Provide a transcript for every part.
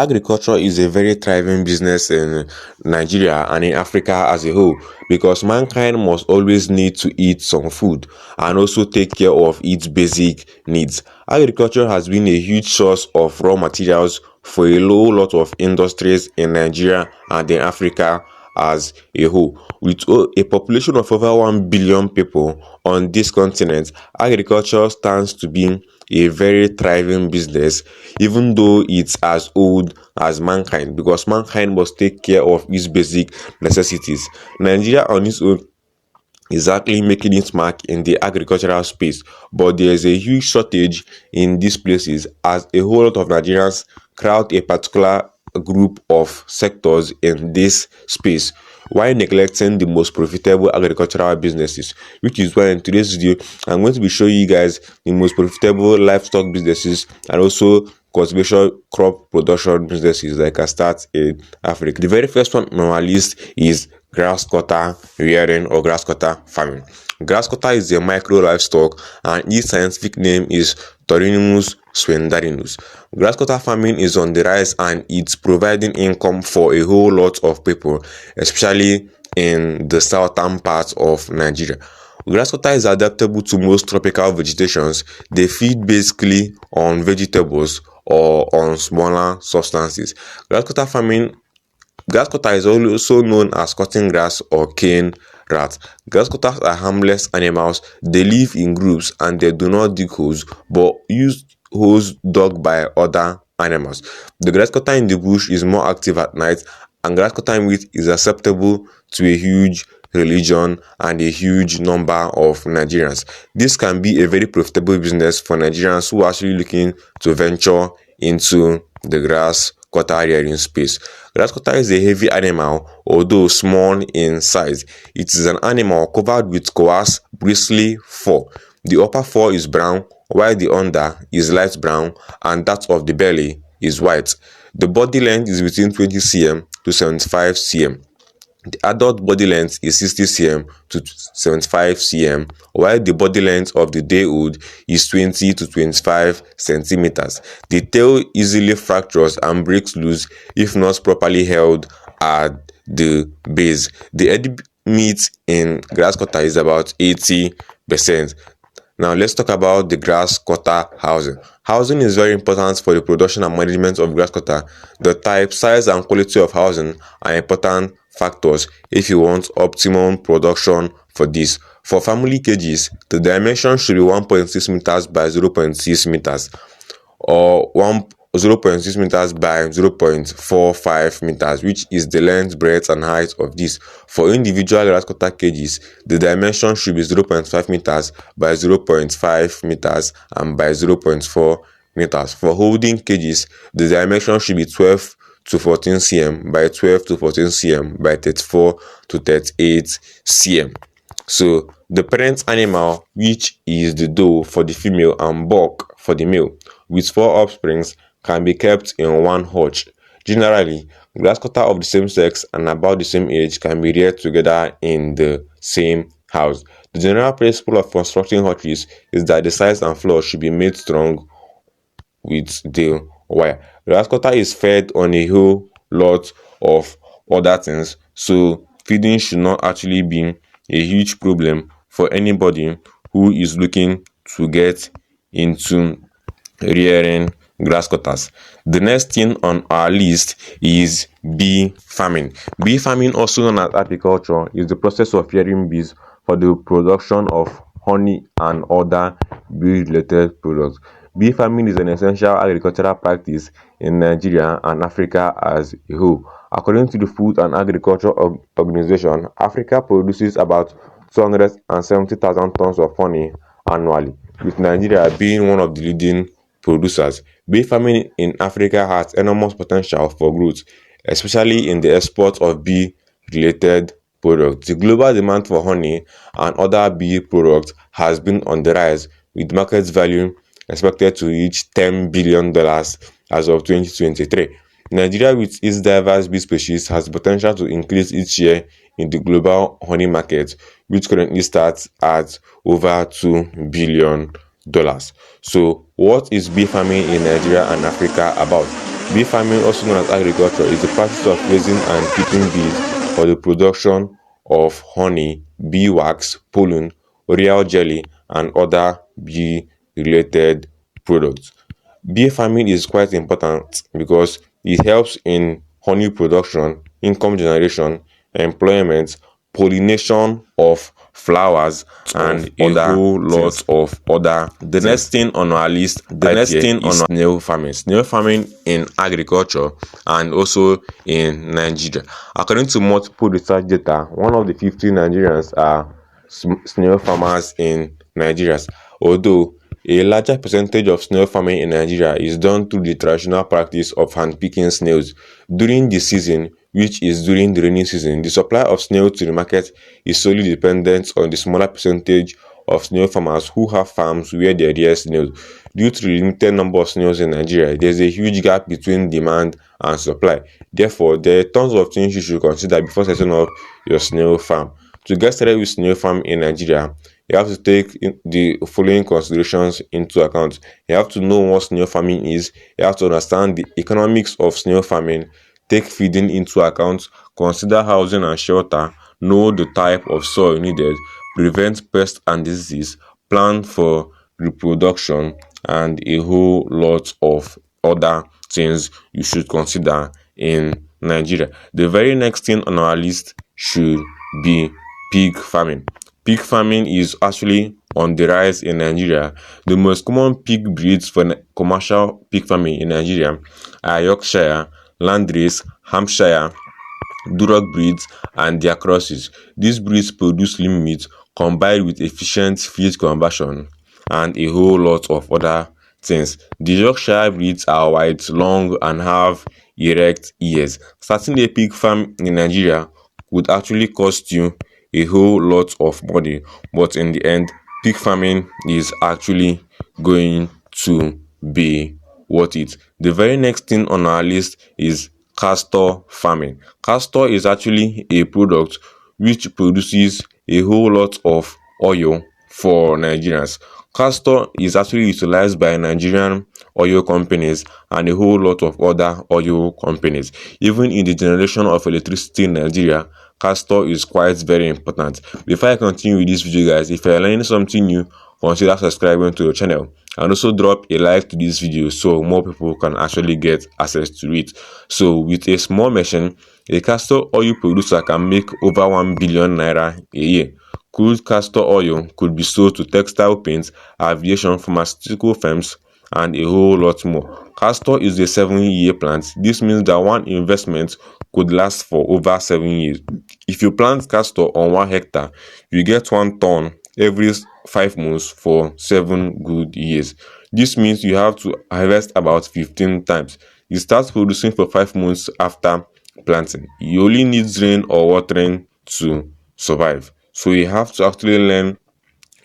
Agriculture is a very thriving business in Nigeria and in Africa as a whole because mankind must always need to eat some food and also take care of its basic needs. Agriculture has been a huge source of raw materials for a whole lot of industries in Nigeria and in Africa as a whole. With a population of over 1 billion people on this continent, agriculture stands to be a very thriving business, even though it's as old as mankind, because mankind must take care of its basic necessities. Nigeria on its own exactly making its mark in the agricultural space, but there is a huge shortage in these places as a whole lot of Nigerians crowd a particular group of sectors in this space while neglecting the most profitable agricultural businesses, which is why in today's video I'm going to be showing you guys the most profitable livestock businesses and also conservation crop production businesses that can start in Africa. The very first one on our list is grass cutter rearing or grass cutter farming. Grass cutter is a micro livestock and its scientific name is Taurinimus swindarinus. Grass cutter farming is on the rise and it's providing income for a whole lot of people, especially in the southern parts of Nigeria. Grass cutter is adaptable to most tropical vegetations. They feed basically on vegetables or on smaller substances. Grass cutter is also known as cutting grass or cane rat. Grass cutters are harmless animals. They live in groups and they do not dig holes but use holes dug by other animals. The grass cutter in the bush is more active at night, and grass cutter meat is acceptable to a huge religion and a huge number of Nigerians. This can be a very profitable business for Nigerians who are actually looking to venture into the grass cutter rearing space. Grass cutter is a heavy animal, although small in size. It is an animal covered with coarse, bristly fur. The upper fur is brown, while the under is light brown, and that of the belly is white. The body length is between 20 cm to 75 cm. The adult body length is 60 cm to 75 cm, while the body length of the day-old is 20 to 25 centimeters. The tail easily fractures and breaks loose if not properly held at the base. The head meat in grass cutter is about 80%. Now let's talk about the grass cutter housing. Housing is very important for the production and management of grass cutter. The type, size, and quality of housing are important factors if you want optimum production for this. For family cages, the dimension should be 1.6 meters by 0.6 meters or 0.6 meters by 0.45 meters, which is the length, breadth, and height of this. For individual grass cutter cages, the dimension should be 0.5 meters by 0.5 meters and by 0.4 meters. For holding cages, the dimension should be 12 to 14 cm by 12 to 14 cm by 34 to 38 cm. So the parent animal, which is the doe for the female and buck for the male, with 4 offsprings, can be kept in one hutch. Generally, grass cutter of the same sex and about the same age can be reared together in the same house. The general principle of constructing hutches is that the sides and floor should be made strong with the wire. Grass cutter is fed on a whole lot of other things, so feeding should not actually be a huge problem for anybody who is looking to get into rearing grass cutters. The next thing on our list is bee farming. Bee farming, also known as apiculture, is the process of rearing bees for the production of honey and other bee-related products. Bee farming is an essential agricultural practice in Nigeria and Africa as a whole. According to the Food and Agriculture Organization, Africa produces about 270,000 tons of honey annually, with Nigeria being one of the leading producers. Bee farming in Africa has enormous potential for growth, especially in the export of bee-related products. The global demand for honey and other bee products has been on the rise, with market value expected to reach $10 billion as of 2023. Nigeria, with its diverse bee species, has potential to increase its share in the global honey market, which currently starts at over $2 billion. So, what is bee farming in Nigeria and Africa about? Bee farming, also known as agriculture, is the practice of raising and keeping bees for the production of honey, beeswax, pollen, royal jelly, and other bee-related products. Bee farming is quite important because it helps in honey production, income generation, employment, pollination of flowers, and a whole lot of other. The next thing on our list is snail farming. Snail farming in agriculture and also in Nigeria. According to multiple research data, one of the 50 Nigerians are snail farmers in Nigeria. Although a larger percentage of snail farming in Nigeria is done through the traditional practice of hand-picking snails. During the season, which is during the rainy season, the supply of snails to the market is solely dependent on the smaller percentage of snail farmers who have farms where they rear snails. Due to the limited number of snails in Nigeria, there is a huge gap between demand and supply. Therefore, there are tons of things you should consider before setting up your snail farm. To get started with snail farm in Nigeria, you have to take the following considerations into account. You have to know what snail farming is. You have to understand the economics of snail farming, take feeding into account, consider housing and shelter, know the type of soil needed, prevent pests and disease, plan for reproduction, and a whole lot of other things you should consider in Nigeria. The very next thing on our list should be pig farming. Pig farming is actually on the rise in Nigeria. The most common pig breeds for commercial pig farming in Nigeria are Yorkshire, Landrace, Hampshire, Duroc breeds, and their crosses. These breeds produce lean meat combined with efficient feed conversion and a whole lot of other things. The Yorkshire breeds are white, long, and have erect ears. Starting a pig farm in Nigeria would actually cost you a whole lot of money, but in the end, pig farming is actually going to be worth it. The very next thing on our list is castor farming. Castor is actually a product which produces a whole lot of oil for Nigerians. Castor is actually utilized by Nigerian oil companies and a whole lot of other oil companies. Even in the generation of electricity in Nigeria, castor is quite very important. Before I continue with this video, guys, if you're learning something new, consider subscribing to the channel and also drop a like to this video so more people can actually get access to it. So with a small machine, a castor oil producer can make over 1 billion naira a year. Crude castor oil could be sold to textile paints, aviation, pharmaceutical firms, and a whole lot more. Castor is a 7-year plant. This means that one investment could last for over 7 years. If you plant castor on 1 hectare, you get 1 ton every 5 months for 7 good years. This means you have to harvest about 15 times. It starts producing for 5 months after planting. You only need rain or watering to survive. So you have to actually learn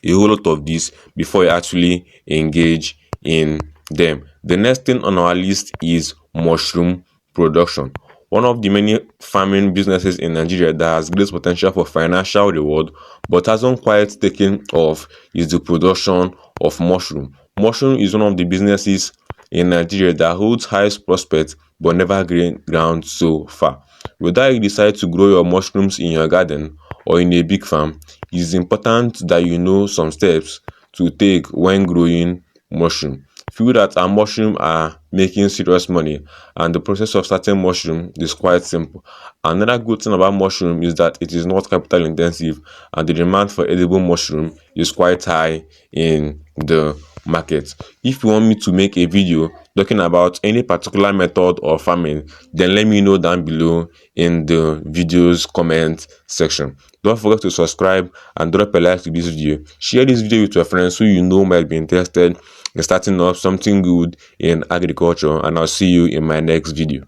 a whole lot of this before you actually engage in them. The next thing on our list is mushroom production. One of the many farming businesses in Nigeria that has great potential for financial reward but hasn't quite taken off is the production of mushroom. Mushroom is one of the businesses in Nigeria that holds highest prospects but never gained ground so far. Whether you decide to grow your mushrooms in your garden or in a big farm, it is important that you know some steps to take when growing mushroom. Feel that our mushroom are making serious money and the process of starting mushroom is quite simple. Another good thing about mushroom is that it is not capital intensive and the demand for edible mushroom is quite high in the market. If you want me to make a video talking about any particular method of farming, then let me know down below in the video's comment section. Don't forget to subscribe and drop a like to this video. Share this video with your friends who you know might be interested in starting up something good in agriculture, and I'll see you in my next video.